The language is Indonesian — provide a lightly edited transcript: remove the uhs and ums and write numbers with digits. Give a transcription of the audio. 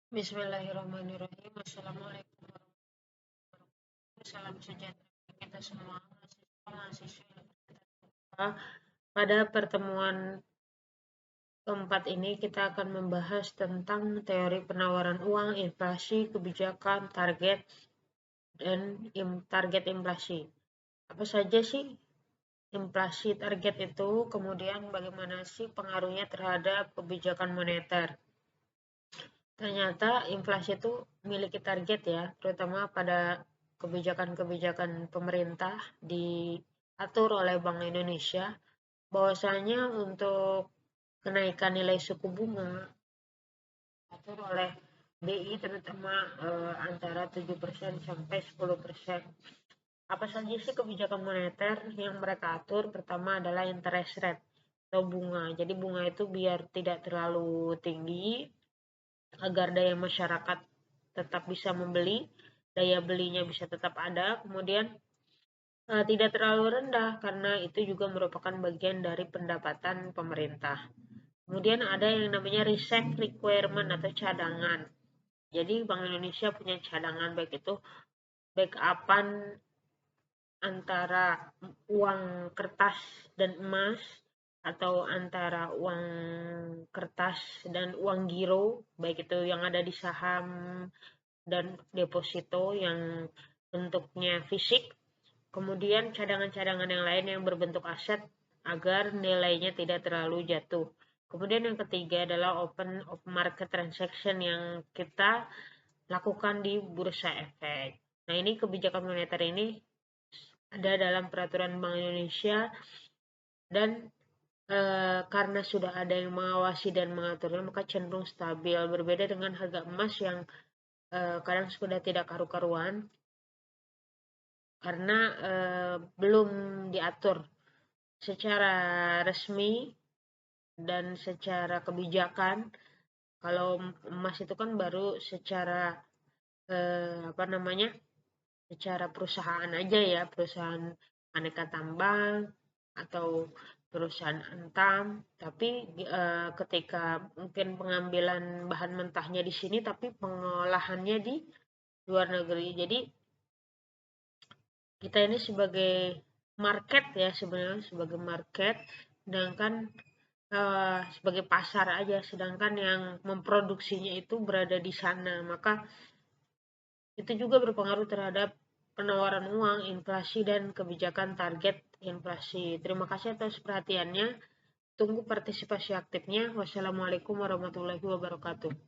Bismillahirrahmanirrahim. Assalamualaikum warahmatullahi wabarakatuh. Salam sejahtera bagi kita semua mahasiswa yang berbahagia. Pada pertemuan keempat ini kita akan membahas tentang teori penawaran uang, inflasi, kebijakan, target, dan target inflasi. Apa saja sih inflasi, target itu? Kemudian bagaimana sih pengaruhnya terhadap kebijakan moneter? Ternyata inflasi itu memiliki target ya, terutama pada kebijakan-kebijakan pemerintah diatur oleh Bank Indonesia, bahwasanya untuk kenaikan nilai suku bunga diatur oleh BI terutama antara 7% sampai 10%. Apa saja sih kebijakan moneter yang mereka atur? Pertama adalah interest rate atau bunga. Jadi bunga itu biar tidak terlalu tinggi, agar daya masyarakat tetap bisa membeli, daya belinya bisa tetap ada, kemudian tidak terlalu rendah karena itu juga merupakan bagian dari pendapatan pemerintah. Kemudian ada yang namanya reserve requirement atau cadangan. Jadi Bank Indonesia punya cadangan, baik itu backupan antara uang kertas dan emas atau antara uang kertas dan uang giro, baik itu yang ada di saham dan deposito yang bentuknya fisik, kemudian cadangan-cadangan yang lain yang berbentuk aset agar nilainya tidak terlalu jatuh. Kemudian yang ketiga adalah open of market transaction yang kita lakukan di bursa efek. Nah, ini kebijakan moneter ini ada dalam peraturan Bank Indonesia dan karena sudah ada yang mengawasi dan mengaturnya maka cenderung stabil, berbeda dengan harga emas yang kadang sudah tidak karu-karuan karena belum diatur secara resmi dan secara kebijakan. Kalau emas itu kan baru secara secara perusahaan aja ya, perusahaan aneka tambang atau perusahaan antam, tapi ketika mungkin pengambilan bahan mentahnya di sini tapi pengolahannya di luar negeri. Jadi kita ini sebagai market ya, sebenarnya sebagai market, sedangkan sebagai pasar aja, sedangkan yang memproduksinya itu berada di sana, maka itu juga berpengaruh terhadap penawaran uang, inflasi, dan kebijakan target inflasi. Terima kasih atas perhatiannya. Tunggu partisipasi aktifnya. Wassalamualaikum warahmatullahi wabarakatuh.